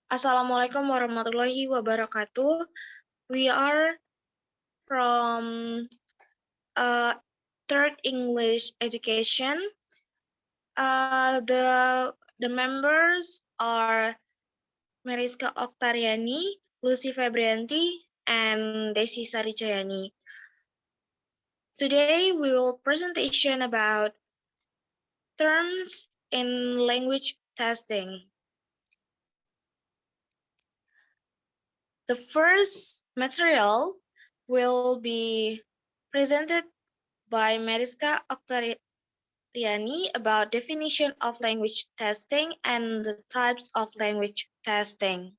Assalamualaikum warahmatullahi wabarakatuh. We are from third English education. The members are Meriska Oktariani, Lusi Pebrianti, and Desi Sari Cahyani. Today we will presentation about terms in language testing. The first material will be presented by Meriska Oktariani about definition of language testing and the types of language testing.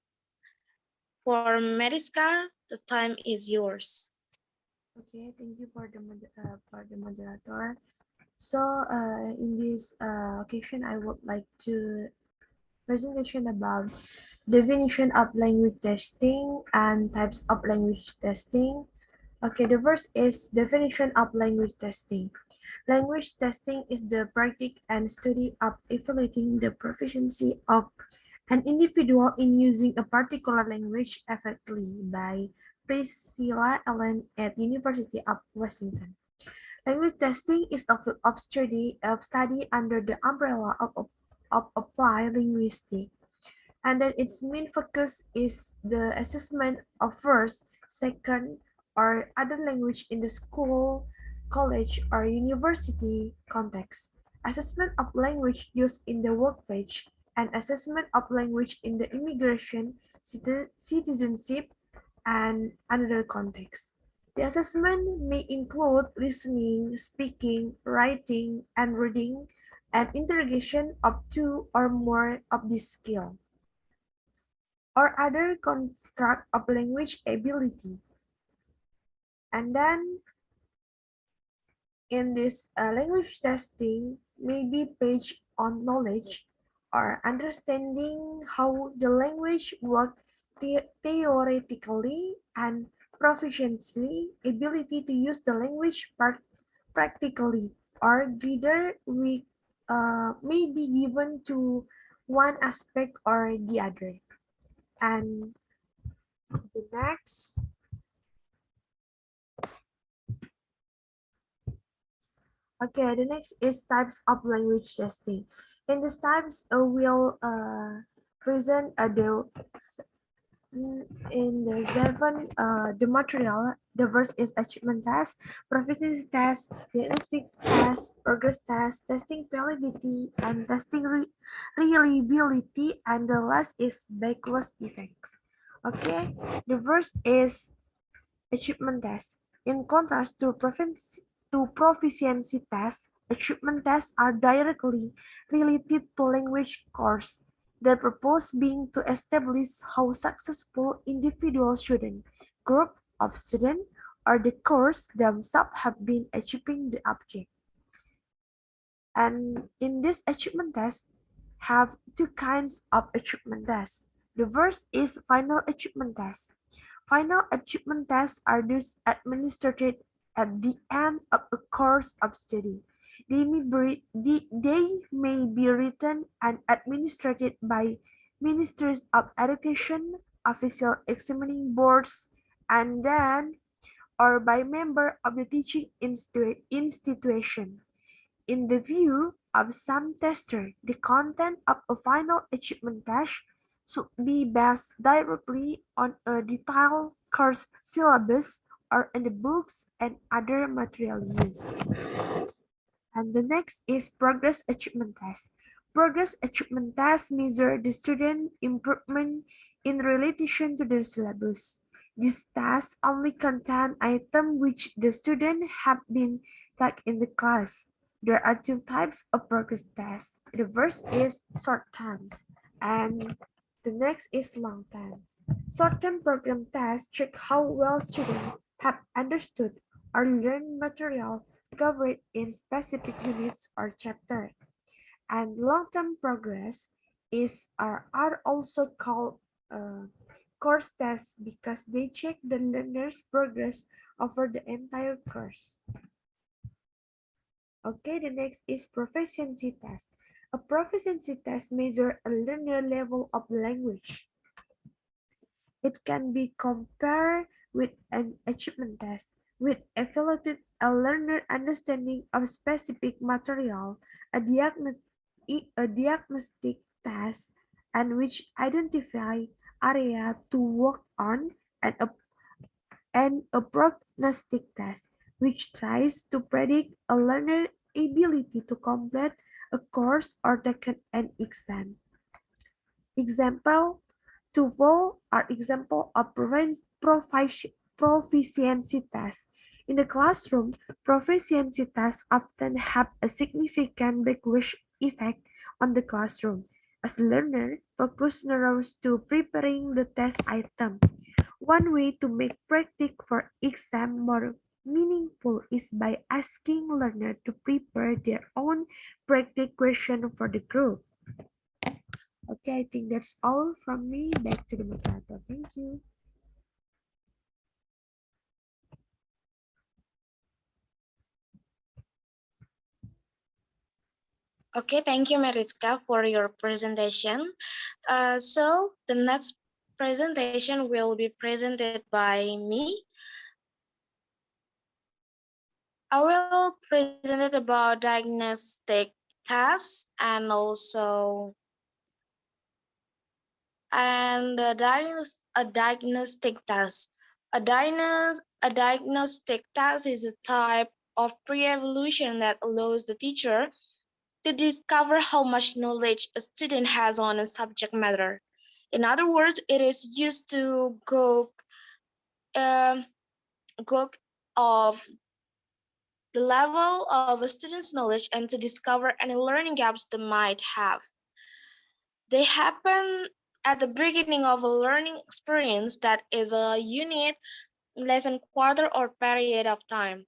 For Meriska, the time is yours. Okay, thank you for the moderator. So, in this occasion, I would like to presentation about definition of language testing and types of language testing. Okay, the first is definition of language testing. Language testing is the practice and study of evaluating the proficiency of an individual in using a particular language effectively by Priscilla Allen at University of Washington. Language testing is a field of study under the umbrella of applied linguistics, and then its main focus is the assessment of first, second, or other language in the school, college, or university context, assessment of language used in the workplace, and assessment of language in the immigration, citizenship, and another context. The assessment may include listening, speaking, writing, and reading, and interrogation of two or more of these skills or other construct of language ability. And then in this language testing may be based on knowledge or understanding how the language works theoretically and proficiency ability to use the language practically or either we may be given to one aspect or the other. And the next Okay, the next is types of language testing. In these types, we'll present in the seven the material. The first is achievement test, proficiency test, diagnostic test, progress test, testing validity, and testing reliability, and the last is backwash effects. Okay, the first is achievement test. In contrast to proficiency tests, achievement tests are directly related to language course. Their purpose being to establish how successful individual student, group of students, or the course themselves have been achieving the object. And in this achievement test, have two kinds of achievement tests. The first is final achievement test. Final achievement tests are those administered at the end of a course of study. They may be written and administered by ministries of education, official examining boards, and then or by member of the teaching institution. In the view of some testers, the content of a final achievement test should be based directly on a detailed course syllabus or in the books and other material used. And the next is progress achievement test. Progress achievement tests measure the student improvement in relation to the syllabus. These tests only contain items which the student have been taught in the class. There are two types of progress tests. The first is short terms and the next is long terms. Short-term program tests check how well students have understood or learned material covered in specific units or chapter. And long-term progress are also called course tests because they check the learner's progress over the entire course. Okay, the next is proficiency test. A proficiency test measures a learner level of language. It can be compared with an achievement test, which evaluated a learner understanding of specific material, a, a diagnostic test, and which identify area to work on, and a prognostic test, which tries to predict a learner's ability to complete a course or take an exam. Example twofold are example of proficiency tests. In the classroom, proficiency tests often have a significant backwash effect on the classroom, as learner focus narrows to preparing the test item. One way to make practice for exam more meaningful is by asking learner to prepare their own practice question for the group. Okay, I think that's all from me. Back to the moderator. Thank you. Okay, thank you, Meriska, for your presentation. So the next presentation will be presented by me. I will present it about diagnostic tests and also a diagnostic test. A diagnostic test is a type of pre-evaluation that allows the teacher to discover how much knowledge a student has on a subject matter. In other words, it is used to um, gauge of the level of a student's knowledge and to discover any learning gaps they might have. They happen at the beginning of a learning experience that is a unit, lesson, quarter, or period of time.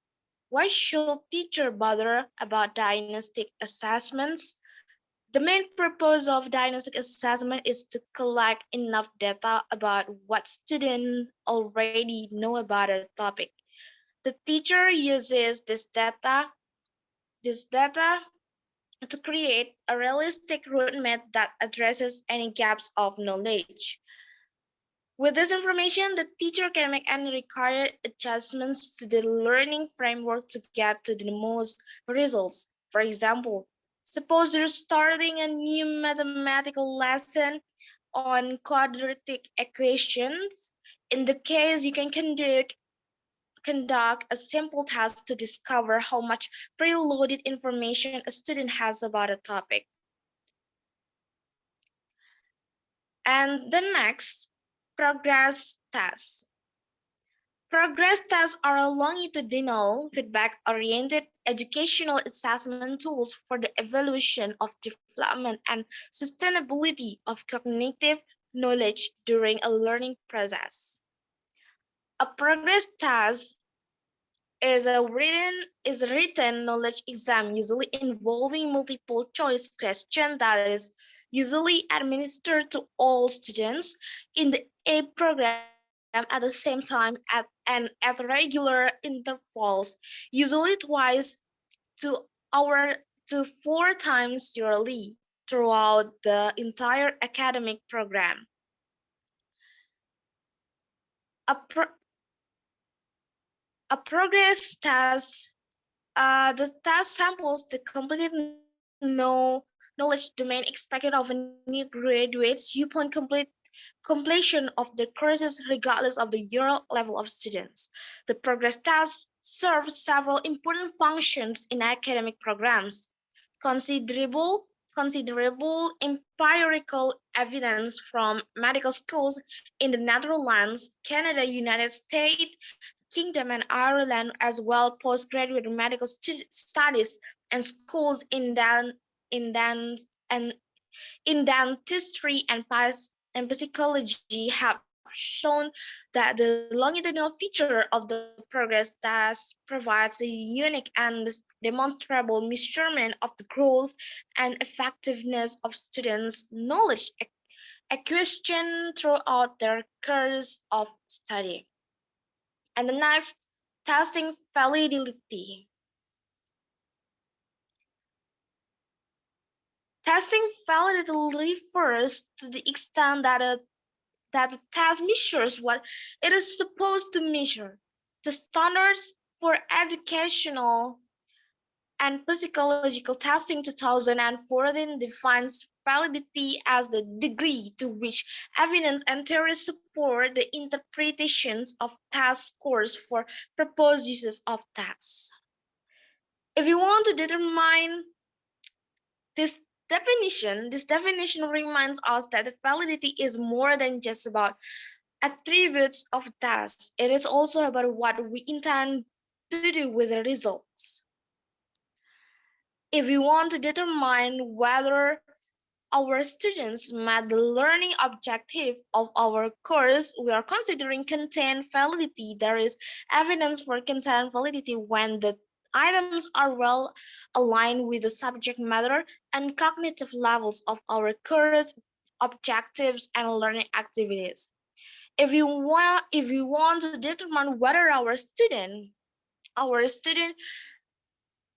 Why should teacher bother about diagnostic assessments? The main purpose of diagnostic assessment is to collect enough data about what students already know about a topic. The teacher uses this data to create a realistic roadmap that addresses any gaps of knowledge. With this information, the teacher can make any required adjustments to the learning framework to get to the most results. For example, suppose you're starting a new mathematical lesson on quadratic equations. In the case, you can conduct a simple task to discover how much preloaded information a student has about a topic. And the next, progress tests. Progress tests are longitudinal, feedback-oriented educational assessment tools for the evaluation of development and sustainability of cognitive knowledge during a learning process. A progress test is a written knowledge exam usually involving multiple choice question that is usually administered to all students in the A program at the same time at regular intervals, usually twice to hour to 4 times yearly throughout the entire academic program. A, pro- a progress test the task samples the completed knowledge domain expected of a new graduates upon completion of the courses regardless of the year level of students. The progress tasks serve several important functions in academic programs. Considerable considerable empirical evidence from medical schools in the Netherlands, Canada, United States, Kingdom and Ireland, as well postgraduate medical studies and schools in dan and in dentistry and psychology have shown that the longitudinal feature of the progress test provides a unique and demonstrable measurement of the growth and effectiveness of students' knowledge acquisition throughout their course of study. And the next, testing validity. Testing validity refers to the extent that a that the test measures what it is supposed to measure. The standards for educational and psychological testing 2014 defines validity as the degree to which evidence and theory support the interpretations of test scores for proposed uses of tests. If you want to determine this this definition reminds us that the validity is more than just about attributes of tasks. It is also about what we intend to do with the results. If we want to determine whether our students met the learning objective of our course, we are considering content validity. There is evidence for content validity when the items are well aligned with the subject matter and cognitive levels of our course objectives and learning activities. If you want to determine whether our student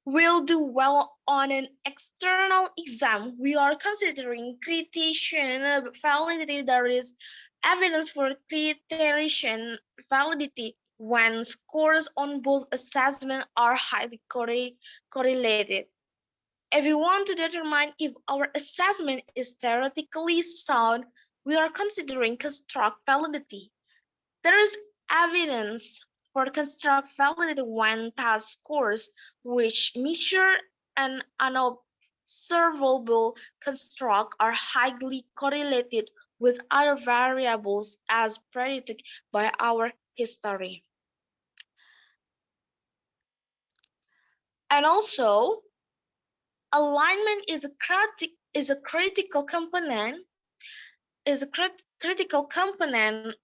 will do well on an external exam, we are considering criterion validity. There is evidence for criterion validity when scores on both assessments are highly correlated. If we want to determine if our assessment is theoretically sound, we are considering construct validity. There is evidence for construct validity when task scores, which measure an unobservable construct, are highly correlated with other variables as predicted by our history. And also, alignment is a critical component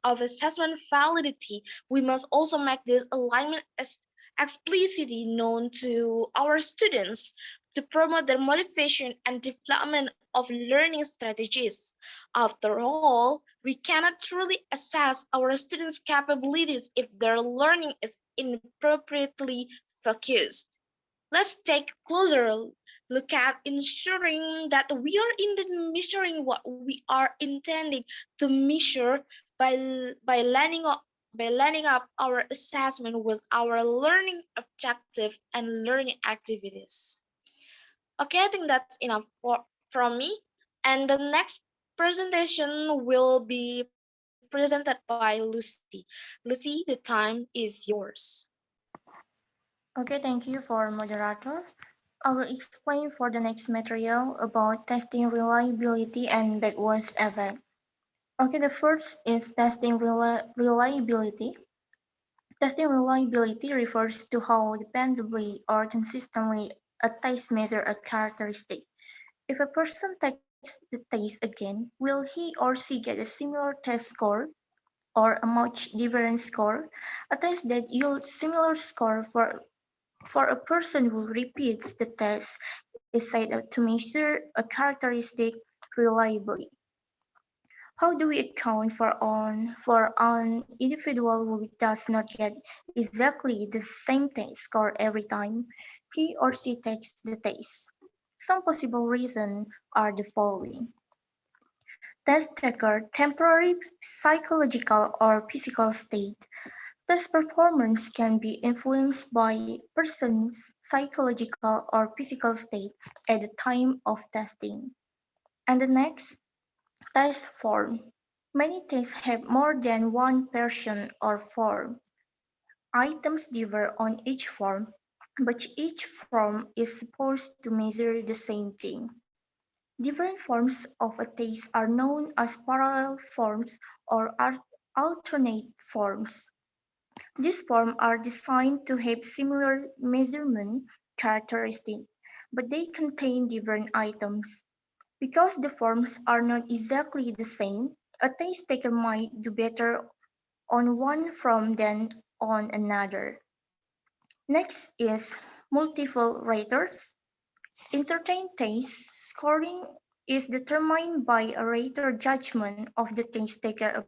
of assessment validity. We must also make this alignment as explicitly known to our students to promote their motivation and development of learning strategies. After all, we cannot truly assess our students' capabilities if their learning is inappropriately focused. Let's take a closer look at ensuring that we are indeed measuring what we are intending to measure by lining up our assessment with our learning objective and learning activities. Okay, I think that's enough from me. And the next presentation will be presented by Lucy. Lucy, the time is yours. Okay, thank you for moderator. I will explain for the next material about testing reliability and backwash effect. Okay, the first is testing reliability. Testing reliability refers to how dependably or consistently a test measures a characteristic. If a person takes the test again, will he or she get a similar test score or a much different score? A test that yields similar score for a person who repeats the test is said to measure a characteristic reliably. How do we account for an individual who does not get exactly the same test score every time he or she takes the test? Some possible reasons are the following. Test taker temporary psychological or physical state. Test performance can be influenced by person's psychological or physical state at the time of testing. And the next, test form. Many tests have more than one version or form. Items differ on each form, but each form is supposed to measure the same thing. Different forms of a test are known as parallel forms or alternate forms. These forms are designed to have similar measurement characteristics, but they contain different items. Because the forms are not exactly the same, a test taker might do better on one form than on another. Next is multiple raters. In certain tests, scoring is determined by a rater judgment of the test taker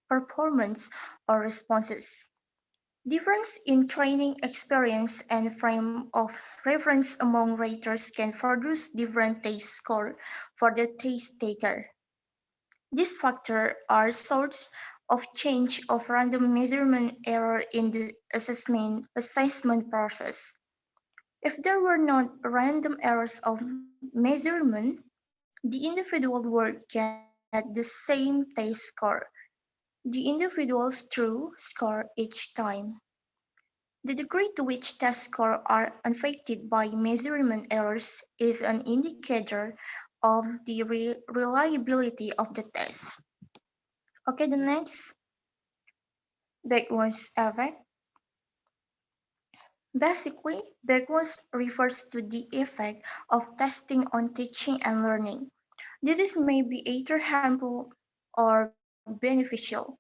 performance or responses. Difference in training experience and frame of reference among raters can produce different test scores for the test taker. These factors are source of change of random measurement error in the assessment process. If there were not random errors of measurement, the individual would get the same test score, the individual's true score each time. The degree to which test scores are affected by measurement errors is an indicator of the reliability of the test. Okay, the next backwards effect. Basically, backwards refers to the effect of testing on teaching and learning. This may be either harmful or beneficial.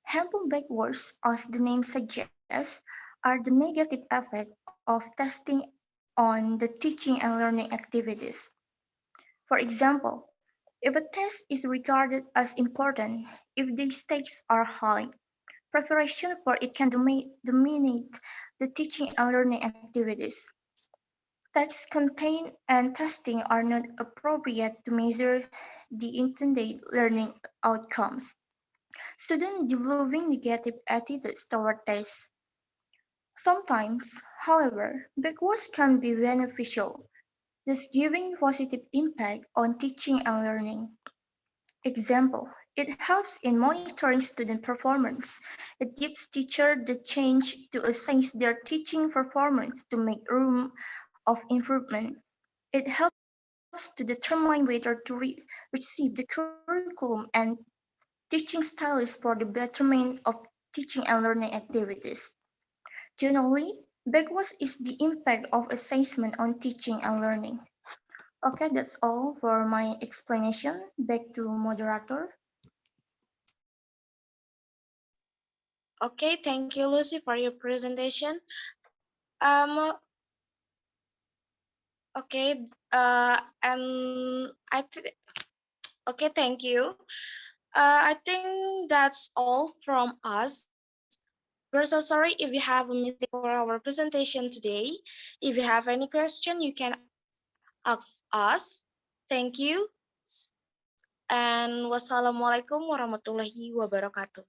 Harmful backwards, as the name suggests, are the negative effect of testing on the teaching and learning activities. For example, if a test is regarded as important, if the stakes are high, preparation for it can dominate the teaching and learning activities. Text content and testing are not appropriate to measure the intended learning outcomes. Students developing negative attitudes toward tests. Sometimes, however, backwards can be beneficial, thus giving positive impact on teaching and learning. Example, it helps in monitoring student performance. It gives teachers the chance to assess their teaching performance to make room of improvement. It helps to determine whether to receive the curriculum and teaching styles for the betterment of teaching and learning activities. Generally, backwards is the impact of assessment on teaching and learning. Okay, that's all for my explanation. Back to moderator. Okay, thank you, Lucy, for your presentation. Um, okay, and okay, thank you. I think that's all from us. We're so sorry if you have a mistake for our presentation today. If you have any question, you can ask us. Thank you. And wassalamualaikum warahmatullahi wabarakatuh.